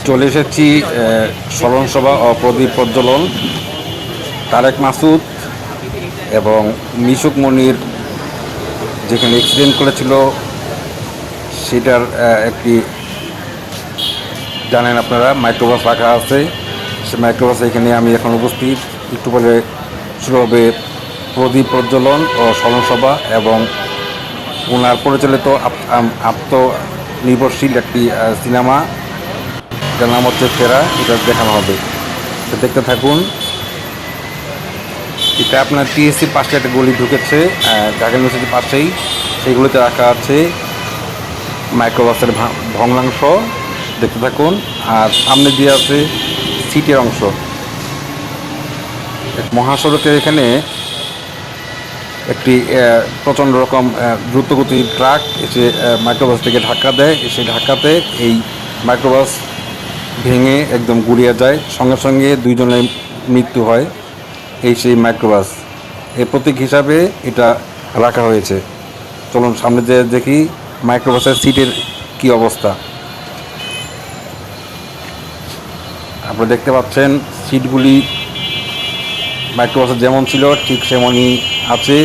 চলে এসেছি স্মরণসভা ও প্রদীপ প্রজ্বলন। তারেক মাসুদ এবং মিশুক মনির যেখানে অ্যাক্সিডেন্ট করেছিল সেটার একটি জানেন আপনারা মাইক্রোবাস রাখা আছে। সে মাইক্রোবাস এখানে আমি এখন উপস্থিত। একটু পরে শুরু হবে প্রদীপ প্রজ্বলন ও স্মরণসভা এবং ওনার পরিচালিত আত্মনির্ভরশীল একটি সিনেমা, যার নাম হচ্ছে ফেরা। এটা দেখানো হবে, দেখতে থাকুন। এটা আপনার টিএসসির পাশে একটা গলি ঢুকেছে, ঢাকা ইউনিভার্সিটির পাশেই। সেইগুলোতে রাখা আছে মাইক্রোবাসের ভগ্নাংশ, দেখতে থাকুন। আর সামনে দিয়ে আছে সিটের অংশ। মহাসড়কের এখানে একটি প্রচণ্ড রকম দ্রুতগতির ট্রাক এসে মাইক্রোবাস থেকে ধাক্কা দেয়। সেই ধাক্কাতে এই মাইক্রোবাস ভেঙে একদম গুড়িয়ে যায়। সঙ্গে সঙ্গে দুইজনের মৃত্যু হয়। এই সেই মাইক্রোবাস, এর প্রতীক হিসাবে এটা রাখা হয়েছে। চলুন সামনে যেয়ে দেখি মাইক্রোবাসের সিটের কি অবস্থা। আপনারা দেখতে পাচ্ছেন সিটগুলি মাইক্রোবাসে যেমন ছিল ঠিক সেমনই আছে।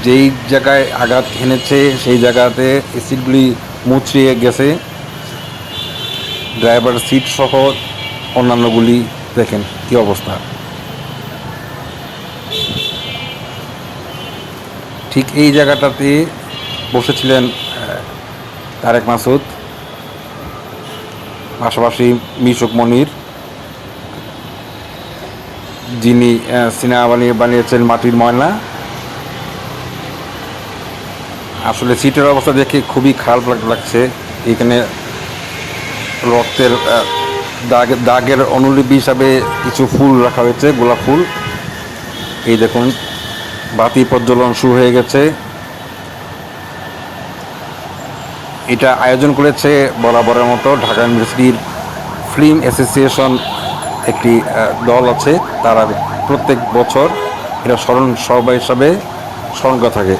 যেই জায়গায় আঘাত হেনেছে সেই জায়গাতে সিটগুলি মুচড়িয়ে গেছে। ড্রাইভার সিট সহ অন্যান্যগুলি দেখেন কি অবস্থা। ঠিক এই জায়গাটাতে বসেছিলেন তারেক মাসুদ, পাশাপাশি মিশুক মনির, যিনি সিনেমা বানিয়েছেন মাটির ময়না। আসলে সিটের অবস্থা দেখে খুবই খারাপ লাগছে। এখানে রক্তের দাগের অনুলিপি হিসাবে কিছু ফুল রাখা হয়েছে, গোলাপ ফুল। এই দেখুন বাতি প্রজ্বলন শুরু হয়ে গেছে। এটা আয়োজন করেছে বরাবরের মতো ঢাকা ইউনিভার্সিটির ফিল্ম অ্যাসোসিয়েশন, একটি দল আছে। তারা প্রত্যেক বছর এটা স্মরণ সভা হিসাবে স্মরণ করা থাকে।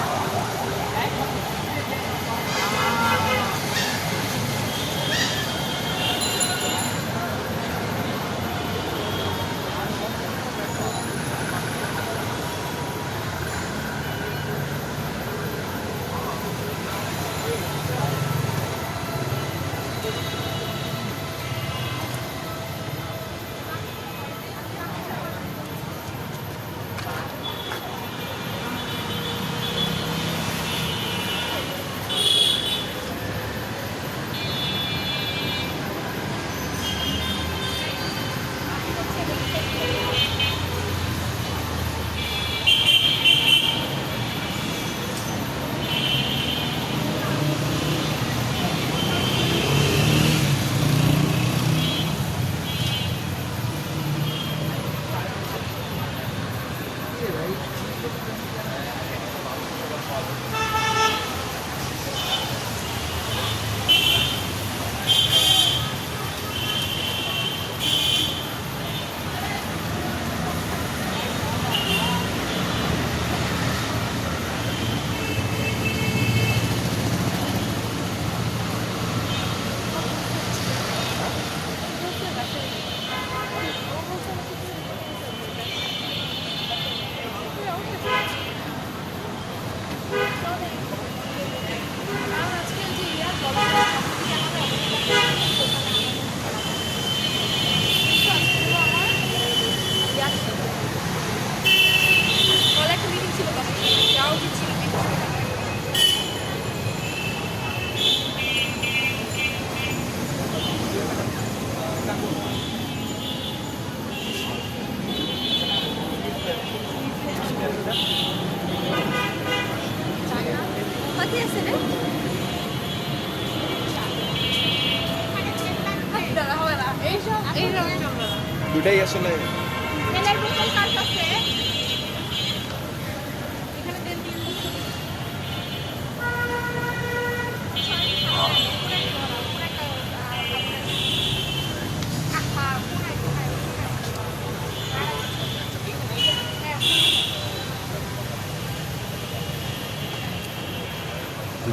দুটাই আসলে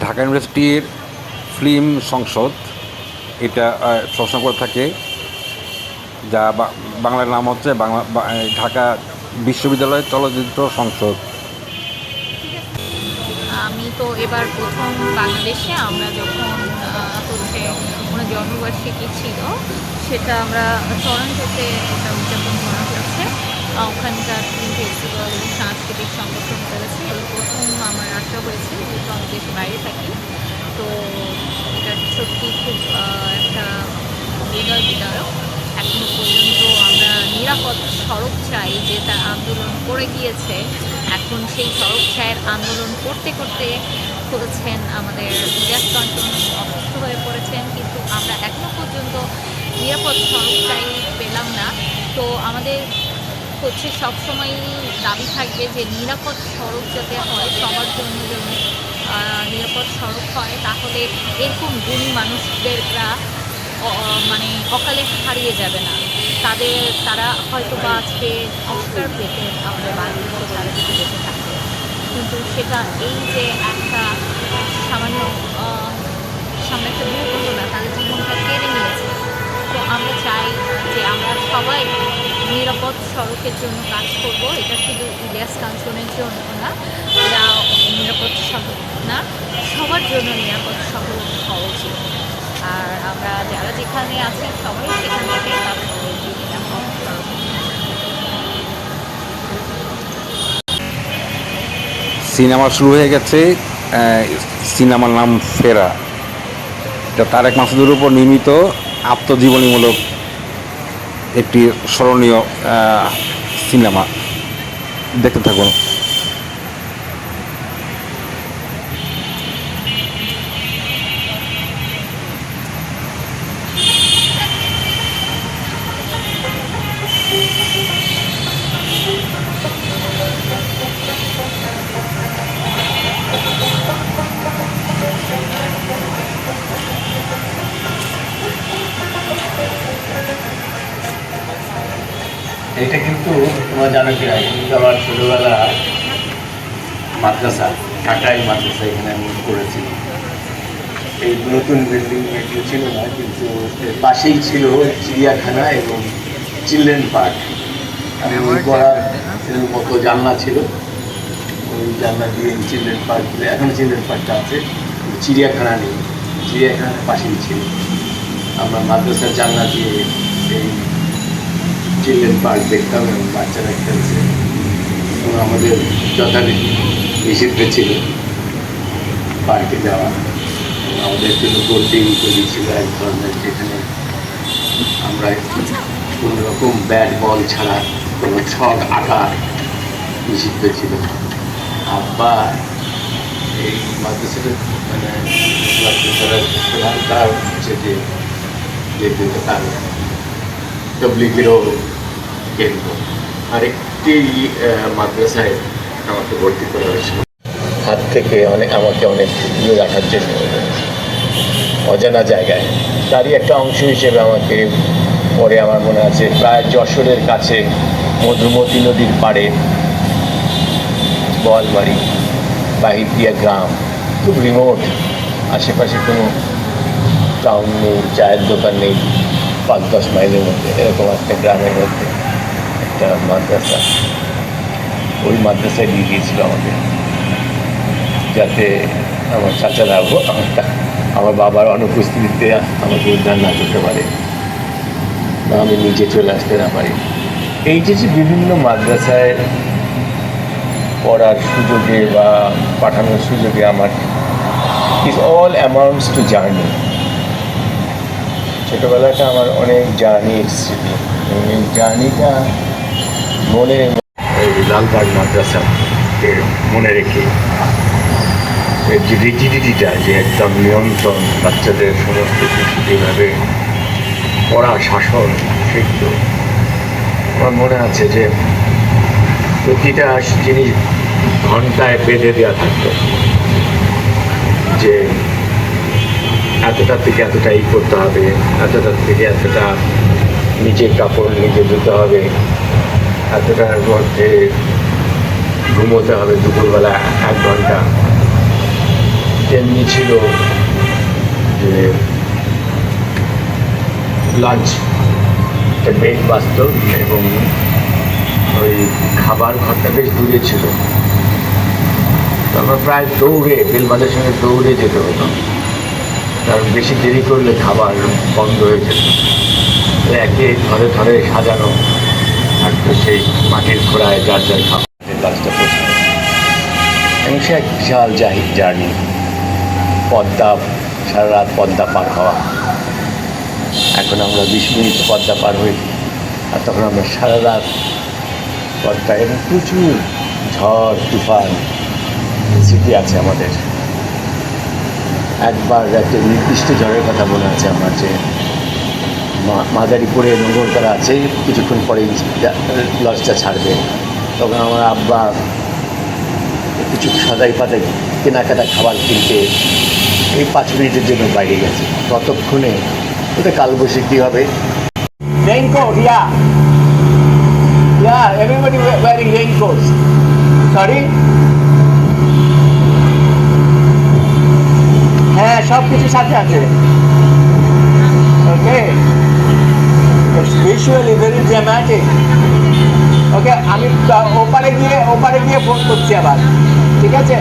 ঢাকা ইউনিভার্সিটির ফিল্ম সংসদ, এটা সবসময় করে থাকে, যা বাংলার নাম হচ্ছে ঢাকা বিশ্ববিদ্যালয় চলচ্চিত্র সংসদ। আমি তো এবার প্রথম বাংলাদেশে আমরা যখন হচ্ছে ওনার জন্মবার্ষিকী ছিল, সেটা আমরা টরন্টোতে এটা উদযাপন করা হয়েছে। ওখানকার ফিল্ম ফেস্টিভ্যাল এবং সাংস্কৃতিক সংগঠন করেছে, এবং প্রথম আমার আশা হয়েছে, যেহেতু আমি দেশের বাইরে থাকি। তো এটা সত্যি খুব একটা হৃদয় বিদারক। এখনো পর্যন্ত আমরা নিরাপদ সড়ক চাই, যে তার আন্দোলন করে গিয়েছে। এখন সেই সড়ক চায়ের আন্দোলন করতে করতে করেছেন আমাদের ইলিয়াস কাঞ্চন অসুস্থ হয়ে পড়েছেন, কিন্তু আমরা এখনো পর্যন্ত নিরাপদ সড়ক চাই পেলাম না। তো আমাদের হচ্ছে সবসময় দাবি থাকবে যে নিরাপদ সড়ক যাতে হয়, সবার জন্য যেন নিরাপদ সড়ক হয়, তাহলে এরকম গুণী মানুষদেররা মানে অকালে হারিয়ে যাবে না। তারা হয়তো বা আজকে অস্কার পেতে আমাদের বাংলাদেশে তারা যদি বেঁচে থাকে, কিন্তু সেটা এই যে একটা সামান্য সামনে একটা দুর্ঘটনা তাদের জীবনটা কেড়ে নিয়েছে। তো আমরা চাই যে আমরা সবাই নিরাপদ সড়কের জন্য কাজ করব। এটা শুধু ইলিয়াস কাঞ্চনের জন্য না, যা নিরাপদ সড়ক না, সবার জন্য নিরাপদ সড়ক হওয়া উচিত। আর আমরা যারা যেখানে আছি সবাই সেখান থেকে কাজ করবো নিরাপদ সড়ক। সিনেমা শুরু হয়ে গেছে, সিনেমার নাম ফেরা। এটা তারেক মাসুদের উপর নির্মিত আত্মজীবনীমূলক একটি স্মরণীয় সিনেমা। দেখতে থাকুন। এটা কিন্তু তোমরা জানো কিনা, কিন্তু আমার ছোটোবেলা মাদ্রাসা, ঢাকায় মাদ্রাসা, এখানে আমি পড়েছি। এই নতুন বিল্ডিং এগুলো ছিল না, কিন্তু এর পাশেই ছিল চিড়িয়াখানা এবং চিলড্রেন পার্ক। আমি ওই করার মতো জানলা ছিল, ওই জানলা দিয়ে চিলড্রেন পার্ক, এখনও চিলড্রেন পার্কটা আছে, চিড়িয়াখানা নেই, চিড়িয়াখানার পাশেই ছিল। আমরা মাদ্রাসার জানলা দিয়ে এই চিলড্রেন পার্ক দেখতাম এবং বাচ্চারা খেলছে, এবং আমাদের যথারীতি নিষিদ্ধ ছিল পার্কে যাওয়া। আমাদের জন্য বোর্ডিং তৈরি ছিল এক ধরনের, যেখানে আমরা কোনো রকম ব্যাট বল ছাড়া কোনো ছক আঁকা নিষিদ্ধ ছিল। আবার এই মাদ্রাসাটা মানে তার হচ্ছে যে তার তবলিগেরও কেন্দ্র। আরেকটি মাদ্রাসায় আমাকে ভর্তি করা হয়েছিল, হাত থেকে আমাকে অনেক দূরে রাখার জন্য, অজানা জায়গায়। তারই একটা অংশ হিসেবে আমাকে পরে আমার মনে আছে প্রায় যশোরের কাছে মধুমতি নদীর পাড়ে বোয়ালবাড়ি, বাহিরদিয়া গ্রাম, খুব রিমোট, আশেপাশে কোনো টাউন নেই, চায়ের দোকান নেই, 5-10 মাইলের মধ্যে এরকম একটা গ্রামের মধ্যে একটা মাদ্রাসা। ওই মাদ্রাসায় নিয়ে গিয়েছিল আমাদের, যাতে আমার চাচারা আমার বাবার অনুপস্থিতিতে আমাকে উদ্ধার না করতে পারে বা আমি নিজে চলে আসতে না পারি। এই যে বিভিন্ন মাদ্রাসায় পড়ার সুযোগে বা পাঠানোর সুযোগে আমার is all amounts to journey. ছোটোবেলাটা আমার অনেক জার্নির স্মৃতি, এবং এই জার্নিটা মনে এই লালবাগ মাদ্রাসাকে মনে রেখে এর যে রিজিডিটিটা, যে একদম নিয়ন্ত্রণ, বাচ্চাদের সমস্ত কিছু যেভাবে পড়া, শাসন, সেগুলো আমার মনে আছে যে প্রতিটা জিনিস ঘন্টায় বেঁধে দেওয়া থাকতো, যে এতটা থেকে এতটা ই করতে হবে, এতটা থেকে এতটা নিচের কাপড় নিজে ধুতে হবে, এতটার মধ্যে ঘুমোতে হবে, দুপুরবেলা 1 ঘন্টা। তেমনি ছিল লাঞ্চ ব্রেক বাঁচত এবং ওই খাবার ঘরটা বেশ দূরে ছিল। তো আমরা প্রায় দৌড়ে বেলবাজার সঙ্গে দৌড়ে যেতে হতো, কারণ বেশি দেরি করলে খাবার বন্ধ হয়ে যেত। একে ঘরে ঘরে সাজানো আর তো সেই মাটির খোড়ায় যার যার খাবারের কাজটা পৌঁছানো, এবং সে এক বিশাল জার্নি। পদ্মা, সারা রাত পদ্মা পার হওয়া। এখন আমরা 20 মিনিট পদ্মা পার হই, আর তখন আমরা সারা রাত পদ্মা, এবং প্রচুর ঝড় তুফান স্মৃতি আছে আমাদের। একবার একটা নির্দিষ্ট ঝড়ের কথা মনে আছে আমার, যে মাদারীপুরে নোংর করা আছে, কিছুক্ষণ পরেই লঞ্চটা ছাড়বে। তখন আমার আব্বা কিছু সাদাই পাতায় কেনাকাটা খাবার কিনতে এই 5 মিনিটের জন্য বাইরে গেছে। ততক্ষণে ওটা কালবৈশাখী হবে। Raincoat, everybody wearing raincoat. Sorry, হ্যাঁ, সব কিছু সাথে আছে। Okay, it's visually very dramatic. Okay, আমি ওপারে গিয়ে ফোন করছি আবার, ঠিক আছে?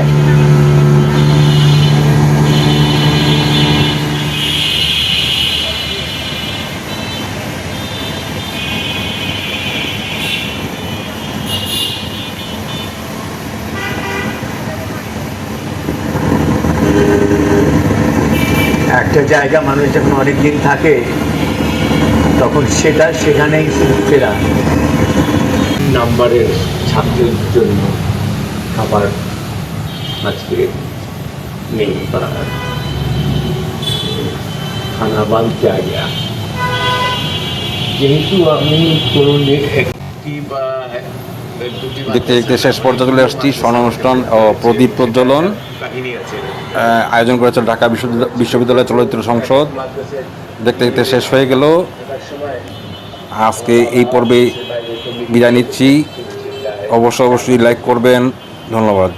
একটা জায়গা মানুষ যখন অনেক দিন থাকে তখন সেখানেই ফেরা। নাম্বারের ছাত্রের জন্য খাবার আজকে নেই, খানা বানতে আগে। যেহেতু আমি কোনো একটি বা দেখতে দেখতে শেষ পর্যায়ে চলে আসছি। স্বর্ণানুষ্ঠান ও প্রদীপ প্রজ্বলন কাহিনী আছে, আয়োজন করেছে ঢাকা বিশ্ববিদ্যালয় চলচ্চিত্র সংসদ। দেখতে দেখতে শেষ হয়ে গেল। আজকে এই পর্বে বিদায় নিচ্ছি। অবশ্যই লাইক করবেন। ধন্যবাদ।